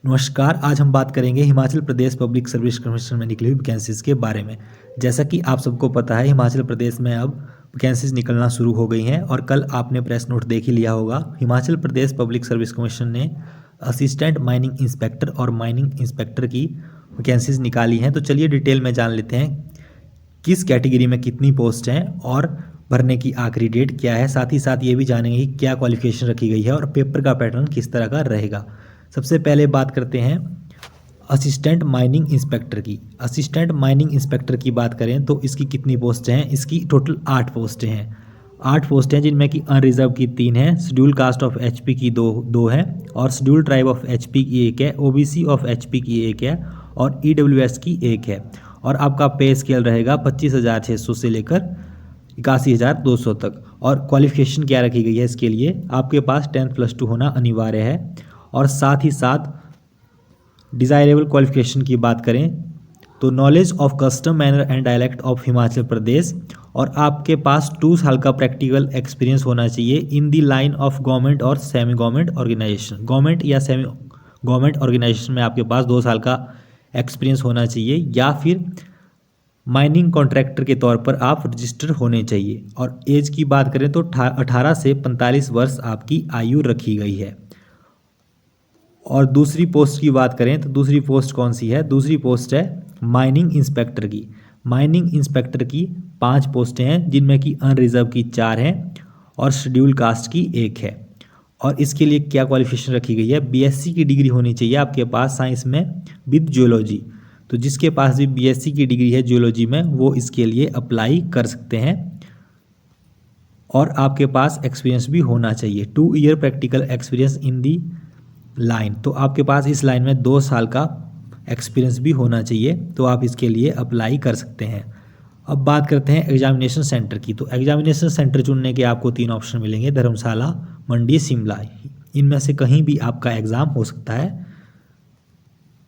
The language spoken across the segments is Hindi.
नमस्कार। आज हम बात करेंगे Himachal Pradesh public service commission में निकली हुई वैकेंसीज़ के बारे में। जैसा कि आप सबको पता है, हिमाचल प्रदेश में अब वैकेंसीज़ निकलना शुरू हो गई हैं और कल आपने प्रेस नोट देख ही लिया होगा। Himachal Pradesh public service commission ने असिस्टेंट माइनिंग इंस्पेक्टर और माइनिंग इंस्पेक्टर की वैकेंसीज़ निकाली हैं। तो चलिए डिटेल में जान लेते हैं किस कैटेगरी में कितनी पोस्ट हैं और भरने की आखिरी डेट क्या है। साथ ही साथ ये भी जानेंगे कि क्या क्वालिफिकेशन रखी गई है और पेपर का पैटर्न किस तरह का रहेगा। सबसे पहले बात करते हैं असिस्टेंट माइनिंग इंस्पेक्टर की। असिस्टेंट माइनिंग इंस्पेक्टर की बात करें तो इसकी कितनी पोस्टें हैं? इसकी टोटल 8 पोस्टें हैं। 8 पोस्टें जिनमें कि अनरिजर्व की 3 हैं, शेड्यूल कास्ट ऑफ एचपी की दो हैं और शेड्यूल ट्राइब ऑफ एचपी की 1 है, ओबीसी ऑफ एचपी की 1 है और ईडब्ल्यूएस की 1 है। और आपका पे स्केल रहेगा 25,600 से लेकर 81,200 तक। और क्वालिफिकेशन क्या रखी गई है इसके लिए? आपके पास 10+2 होना अनिवार्य है। और साथ ही साथ डिज़ायरेबल क्वालिफिकेशन की बात करें तो knowledge of custom manner and dialect of Himachal Pradesh, और आपके पास 2 साल का प्रैक्टिकल एक्सपीरियंस होना चाहिए इन दी लाइन ऑफ गवर्नमेंट और सेमी गवर्नमेंट ऑर्गेनाइजेशन। गवर्नमेंट या सेमी गवर्नमेंट ऑर्गेनाइजेशन में आपके पास 2 साल का एक्सपीरियंस होना चाहिए, या फिर माइनिंग कॉन्ट्रैक्टर के तौर पर आप रजिस्टर होने चाहिए। और एज की बात करें तो 18 से 45 वर्ष आपकी आयु रखी गई है। और दूसरी पोस्ट की बात करें तो दूसरी पोस्ट कौन सी है? दूसरी पोस्ट है माइनिंग इंस्पेक्टर की। माइनिंग इंस्पेक्टर की 5 पोस्टें हैं जिनमें कि अनरिजर्व की 4 हैं और शेड्यूल कास्ट की 1 है। और इसके लिए क्या क्वालिफिकेशन रखी गई है? बीएससी की डिग्री होनी चाहिए आपके पास साइंस में विद जियोलॉजी। तो जिसके पास भी बीएससी की डिग्री है जियोलॉजी में वो इसके लिए अप्लाई कर सकते हैं। और आपके पास एक्सपीरियंस भी होना चाहिए, 2 year practical experience in the line. तो आपके पास इस लाइन में 2 साल का एक्सपीरियंस भी होना चाहिए, तो आप इसके लिए अप्लाई कर सकते हैं। अब बात करते हैं एग्जामिनेशन सेंटर की। तो एग्जामिनेशन सेंटर चुनने के आपको 3 ऑप्शन मिलेंगे, धर्मशाला, मंडी, शिमला। इनमें से कहीं भी आपका एग्ज़ाम हो सकता है।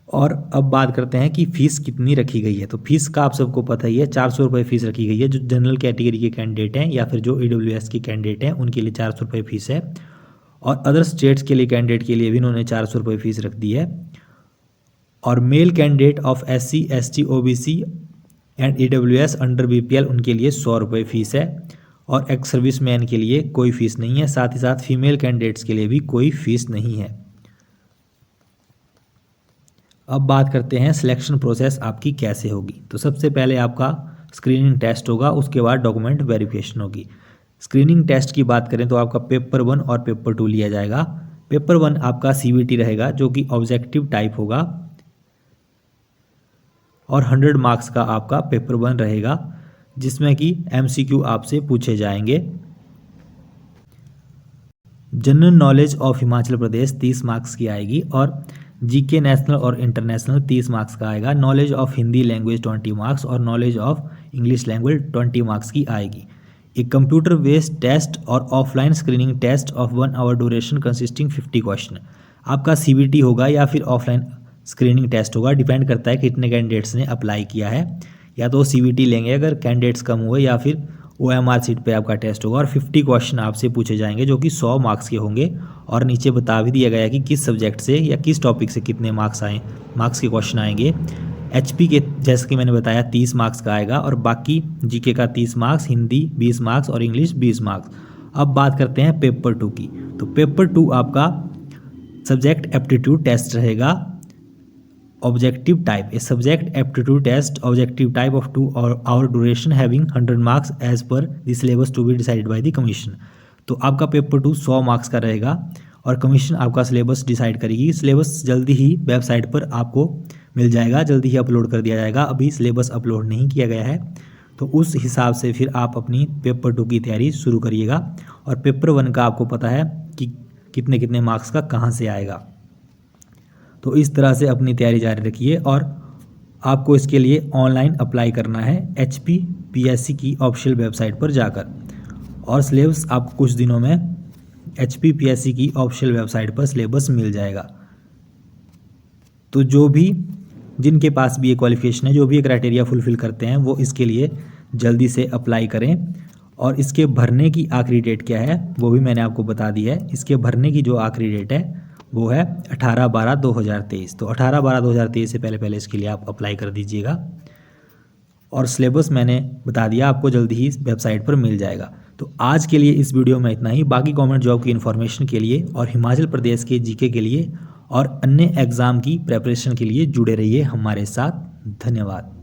और अब बात करते हैं कि फ़ीस कितनी रखी गई है। तो फीस का आप सबको पता ही है, 400 रुपये फ़ीस रखी गई है। जो जनरल कैटेगरी के कैंडिडेट हैं या फिर जो ईडब्ल्यूएस के कैंडिडेट हैं उनके लिए 400 रुपये फ़ीस है। और अदर स्टेट्स के लिए कैंडिडेट के लिए भी इन्होंने 400 रुपये फ़ीस रख दी है। और male candidate of SC, ST, OBC and EWS under BPL उनके लिए 100 रुपये फ़ीस है। और एक्स सर्विस मैन के लिए कोई फ़ीस नहीं है। साथ ही साथ फीमेल कैंडिडेट्स के लिए भी कोई फ़ीस नहीं है। अब बात करते हैं सिलेक्शन प्रोसेस आपकी कैसे होगी। तो सबसे पहले आपका स्क्रीनिंग टेस्ट होगा, उसके बाद डॉक्यूमेंट वेरिफिकेशन होगी। स्क्रीनिंग टेस्ट की बात करें तो आपका पेपर 1 और पेपर 2 लिया जाएगा। पेपर 1 आपका CBT रहेगा जो कि ऑब्जेक्टिव टाइप होगा और 100 मार्क्स का आपका पेपर 1 रहेगा, जिसमें कि MCQ आपसे पूछे जाएंगे। General knowledge of Himachal Pradesh 30 marks की आएगी और GK नेशनल और इंटरनेशनल 30 मार्क्स का आएगा। Knowledge of Hindi language 20 marks और knowledge of English language 20 marks की आएगी। एक कंप्यूटर बेस्ड टेस्ट और offline screening test of 1 hour duration consisting 50 question. आपका CBT होगा या फिर ऑफलाइन स्क्रीनिंग टेस्ट होगा, डिपेंड करता है कितने कैंडिडेट्स ने अप्लाई किया है। या तो CBT लेंगे अगर कैंडिडेट्स कम हुए, या फिर OMR सीट पे आपका टेस्ट होगा। और 50 क्वेश्चन आपसे पूछे जाएंगे जो कि 100 मार्क्स के होंगे। और नीचे बता भी दिया गया है कि किस सब्जेक्ट से या किस टॉपिक से कितने मार्क्स के क्वेश्चन आएंगे। HP के जैसे कि मैंने बताया 30 मार्क्स का आएगा और बाकी GK का 30 मार्क्स, हिंदी 20 मार्क्स और इंग्लिश 20 मार्क्स। अब बात करते हैं पेपर 2 की। तो पेपर 2 आपका सब्जेक्ट एप्टीट्यूड टेस्ट रहेगा, objective type. A subject aptitude test objective type of 2 hour duration having 100 marks as per the syllabus to be decided by the commission. तो आपका पेपर 2 100 मार्क्स का रहेगा और कमीशन आपका सिलेबस डिसाइड करेगी। सिलेबस जल्दी ही वेबसाइट पर आपको मिल जाएगा, जल्दी ही अपलोड कर दिया जाएगा। अभी सिलेबस अपलोड नहीं किया गया है, तो उस हिसाब से फिर आप अपनी पेपर 2 की तैयारी शुरू करिएगा। और पेपर 1 का आपको पता है कि कितने कितने मार्क्स का कहाँ से आएगा। तो इस तरह से अपनी तैयारी जारी रखिए। और आपको इसके लिए ऑनलाइन अप्लाई करना है HPPSC की ऑफिशियल वेबसाइट पर जाकर। और सिलेबस आपको कुछ दिनों में HPPSC की ऑफिशियल वेबसाइट पर सिलेबस मिल जाएगा। तो जिनके पास भी ये क्वालिफिकेशन है, जो भी ये क्राइटेरिया फुलफिल करते हैं, वो इसके लिए जल्दी से अप्लाई करें। और इसके भरने की आखिरी डेट क्या है वो भी मैंने आपको बता दी है। इसके भरने की जो आखिरी डेट है वो है 18/12/2023। तो 18/12/2023 से पहले पहले इसके लिए आप अप्लाई कर दीजिएगा। और सिलेबस मैंने बता दिया, आपको जल्दी ही वेबसाइट पर मिल जाएगा। तो आज के लिए इस वीडियो में इतना ही। बाकी गवर्नमेंट जॉब की इन्फॉर्मेशन के लिए और हिमाचल प्रदेश के जीके के लिए और अन्य एग्ज़ाम की प्रेपरेशन के लिए जुड़े रहिए हमारे साथ। धन्यवाद।